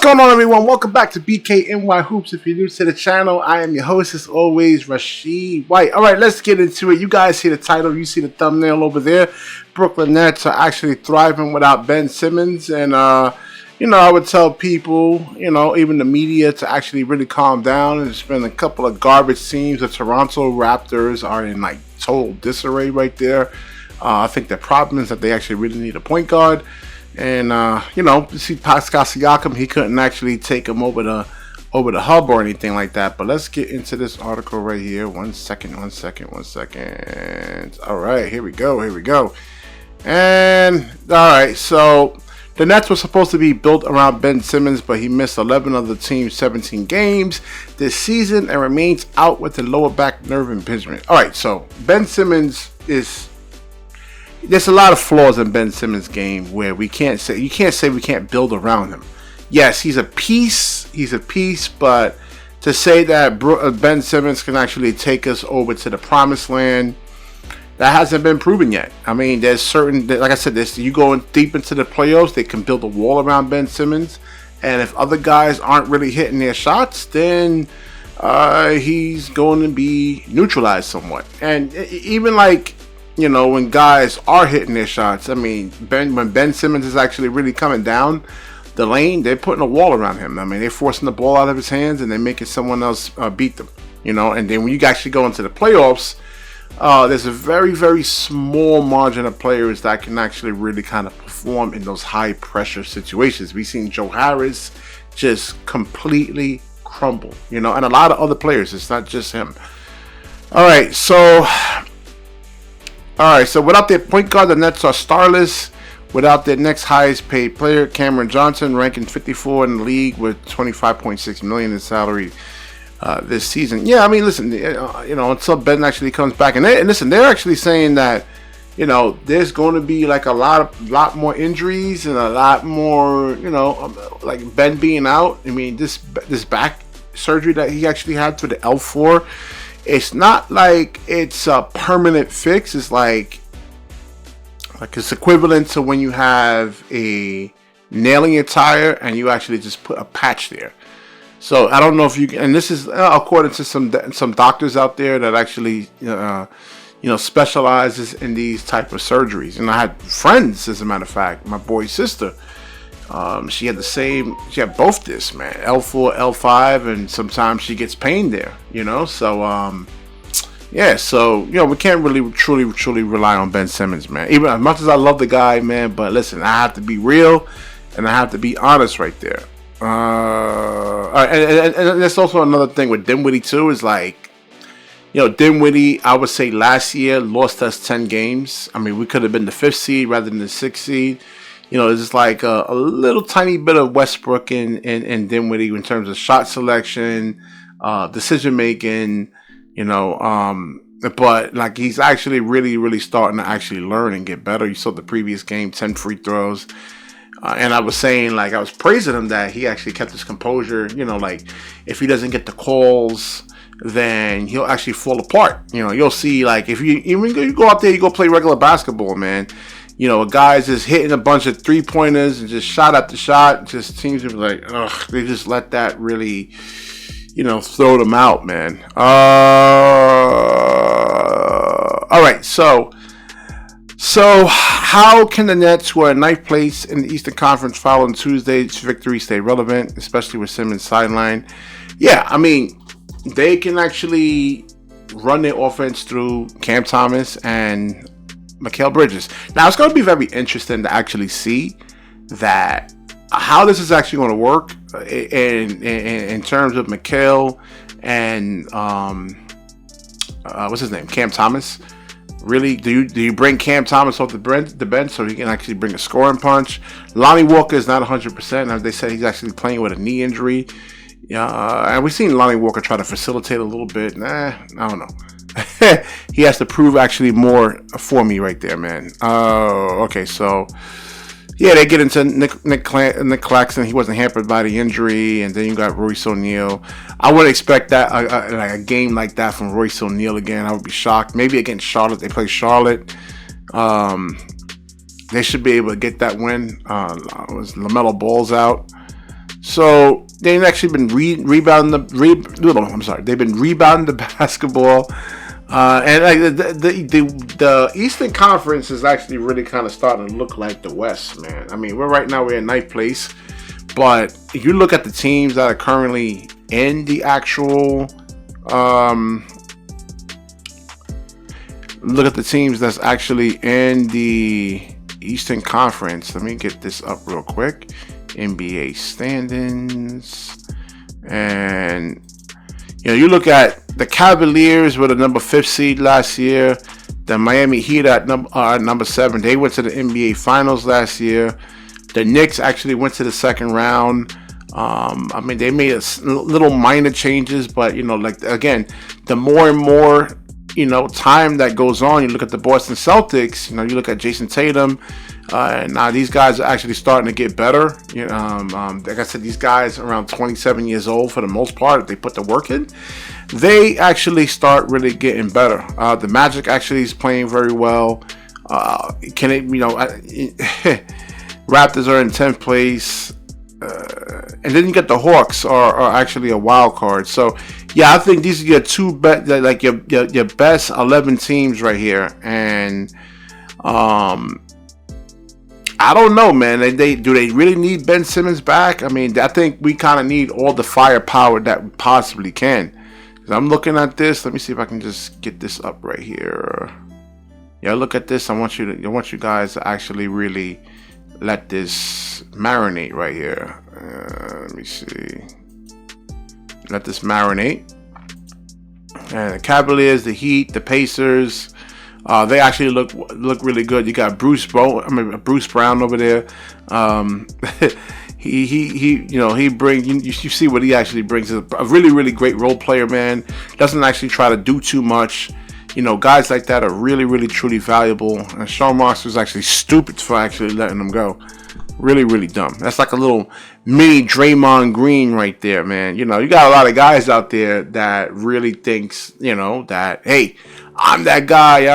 going on, everyone? Welcome back to BKNY Hoops. If you're new to the channel, I am your host, as always, Rashid White. All right, let's get into it. You guys see the title. You see the thumbnail over there. Brooklyn Nets are actually thriving without Ben Simmons. And, I would tell people, even the media, to actually really calm down. There's been a couple of garbage teams. The Toronto Raptors are in, total disarray right there. I think the problem is that they actually really need a point guard. And, you see Pascal Siakam, he couldn't actually take him over the hub or anything like that. But let's get into this article right here. One second. All right, here we go. And, all right, so the Nets were supposed to be built around Ben Simmons, but he missed 11 of the team's 17 games this season and remains out with a lower back nerve impingement. All right, so Ben Simmons is... There's a lot of flaws in Ben Simmons' game where you can't say we can't build around him. Yes, he's a piece, but to say that Ben Simmons can actually take us over to the promised land, that hasn't been proven yet. I mean, there's certain, like I said, you go deep into the playoffs, they can build a wall around Ben Simmons, and if other guys aren't really hitting their shots, then he's going to be neutralized somewhat. And even when guys are hitting their shots, I mean, when Ben Simmons is actually really coming down the lane, they're putting a wall around him. I mean, they're forcing the ball out of his hands and they're making someone else beat them, And then when you actually go into the playoffs, there's a very, very small margin of players that can actually really kind of perform in those high pressure situations. We've seen Joe Harris just completely crumble, and a lot of other players. It's not just him. All right, so without their point guard, the Nets are starless. Without their next highest paid player, Cameron Johnson, ranking 54 in the league with $25.6 million in salary this season. Yeah, I mean, listen, until Ben actually comes back, and they're actually saying that, there's going to be a lot more injuries and a lot more, like Ben being out. I mean, this back surgery that he actually had for the L4. It's not like it's a permanent fix. It's like it's equivalent to when you have a nail in your tire and you actually just put a patch there. So I don't know if you can, and this is according to some doctors out there that actually specializes in these type of surgeries. And I had friends, as a matter of fact, my boy's sister. She had both this, man, L4, L5, and sometimes she gets pain there, so, we can't really truly rely on Ben Simmons, man, even as much as I love the guy, man, but listen, I have to be real, and I have to be honest right there, and that's also another thing with Dinwiddie, too, is Dinwiddie, I would say last year, lost us 10 games, I mean, we could have been the 5th seed rather than the 6th seed. It's just like a little tiny bit of Westbrook and Dinwiddie in terms of shot selection, decision making, but he's actually really, really starting to actually learn and get better. You saw the previous game, 10 free throws. And I was saying, I was praising him that he actually kept his composure. If he doesn't get the calls, then he'll actually fall apart. You'll see, if you go out there, you go play regular basketball, man. A guy's just hitting a bunch of 3-pointers and just shot after shot. It just seems to be they just let that really, throw them out, man. All right, so how can the Nets, who are in 9th place in the Eastern Conference following Tuesday's victory, stay relevant, especially with Simmons sideline? Yeah, I mean, they can actually run their offense through Cam Thomas and Mikal Bridges. Now, it's going to be very interesting to actually see that how this is actually going to work in terms of Mikal and what's his name, Cam Thomas. Really, do you bring Cam Thomas off the bench so he can actually bring a scoring punch? Lonnie Walker is not 100%. As they said, he's actually playing with a knee injury. And we've seen Lonnie Walker try to facilitate a little bit. I don't know. He has to prove actually more for me right there, man. Okay, so yeah, they get into Nick Claxton. He wasn't hampered by the injury, and then you got Royce O'Neal. I wouldn't expect that a game like that from Royce O'Neal again. I would be shocked. Maybe against Charlotte, they play Charlotte. They should be able to get that win. Was LaMelo Ball's out, So they've actually been rebounding they've been rebounding the basketball, and like the Eastern Conference is actually really kind of starting to look like the West, man. I mean, we're in ninth place, but if you look at the teams that are currently in the actual, look at the teams that's actually in the Eastern Conference. Let me get this up real quick. NBA standings, and you look at the Cavaliers with a number 5th seed last year. The Miami Heat at number 7. They went to the NBA Finals last year. The Knicks actually went to the second round. I mean, they made little minor changes, but like again, the more and more time that goes on, you look at the Boston Celtics. You look at Jason Tatum. Now these guys are actually starting to get better. Like I said, these guys are around 27 years old for the most part. If they put the work in, they actually start really getting better. The Magic actually is playing very well. Raptors are in 10th place. And then you get the Hawks are actually a wild card. So yeah, I think these are your your best 11 teams right here. And I don't know, man. Do they really need Ben Simmons back? I mean, I think we kind of need all the firepower that we possibly can. I'm looking at this. Let me see if I can just get this up right here. Yeah, look at this. I want you guys to actually really let this marinate right here. Let me see. Let this marinate. And the Cavaliers, the Heat, the Pacers. They actually look really good. You got Bruce Brown over there. He brings. You see what he actually brings. A really, really great role player, man. Doesn't actually try to do too much. Guys like that are really, really, truly valuable. And Sean Marks was actually stupid for actually letting them go. Really, really dumb. That's like a little mini Draymond Green right there, man. You got a lot of guys out there that really thinks, that, hey, I'm that guy,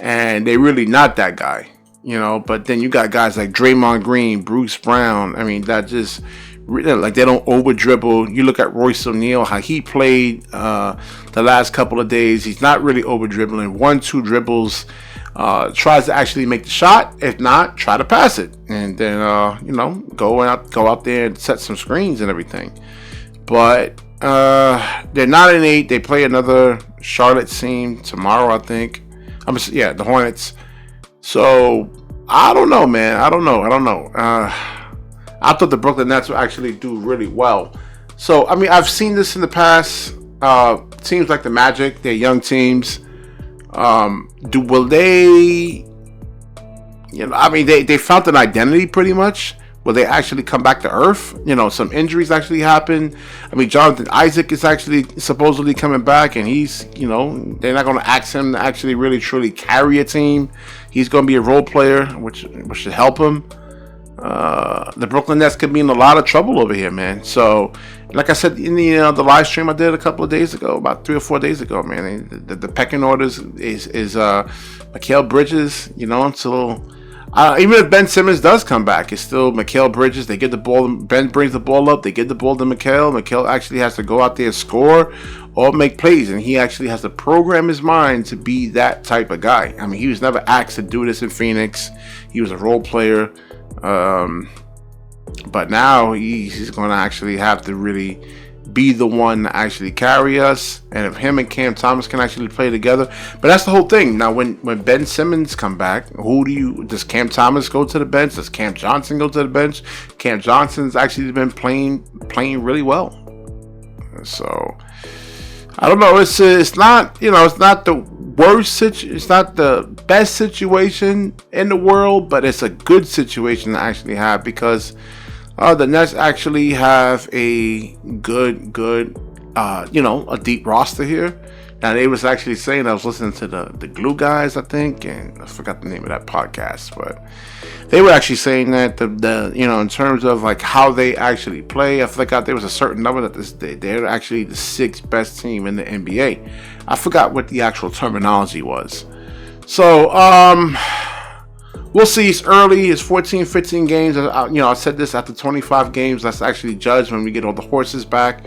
and they're really not that guy, But then you got guys like Draymond Green, Bruce Brown. I mean, that just like they don't over dribble. You look at Royce O'Neal, how he played the last couple of days. He's not really over dribbling. 1-2 dribbles. Tries to actually make the shot. If not, try to pass it, and then go out there and set some screens and everything. But they're 9-8. They play another Charlotte team tomorrow, I think. The Hornets. So I don't know, man. I don't know. I thought the Brooklyn Nets would actually do really well. So I mean, I've seen this in the past. Teams like the Magic, they're young teams. Will they? They found an identity pretty much. Will they actually come back to earth? Some injuries actually happen. I mean, Jonathan Isaac is actually supposedly coming back, and he's, they're not going to ask him to actually really truly carry a team. He's going to be a role player, which should help him. The Brooklyn Nets could be in a lot of trouble over here, man. So, like I said in the live stream I did a couple of days ago, about 3 or 4 days ago, man, the pecking orders is Mikal Bridges, until even if Ben Simmons does come back, it's still Mikal Bridges. They get the ball. Ben brings the ball up. They get the ball to Mikal. Mikal actually has to go out there and score or make plays, and he actually has to program his mind to be that type of guy. I mean, he was never asked to do this in Phoenix. He was a role player. But now he's going to actually have to really be the one to actually carry us. And if him and Cam Thomas can actually play together. But that's the whole thing. Now, when Ben Simmons come back, does Cam Thomas go to the bench? Does Cam Johnson go to the bench? Cam Johnson's actually been playing really well. So I don't know. It's not, it's not the worst it's not the best situation in the world, but it's a good situation to actually have, because the Nets actually have a good a deep roster here. Now, they was actually saying, I was listening to the Glue guys, I think, and I forgot the name of that podcast, but they were actually saying that the in terms of like how they actually play, I forgot there was a certain number that they're actually the 6th best team in the NBA. I forgot what the actual terminology was. So we'll see. It's early. It's 14, 15 games. I said this after 25 games. Let's actually judge when we get all the horses back.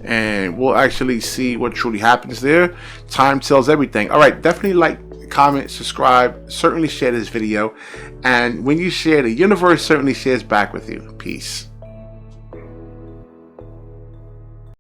And we'll actually see what truly happens there. Time tells everything. All right, definitely like, comment, subscribe. Certainly share this video. And when you share, the universe certainly shares back with you. Peace.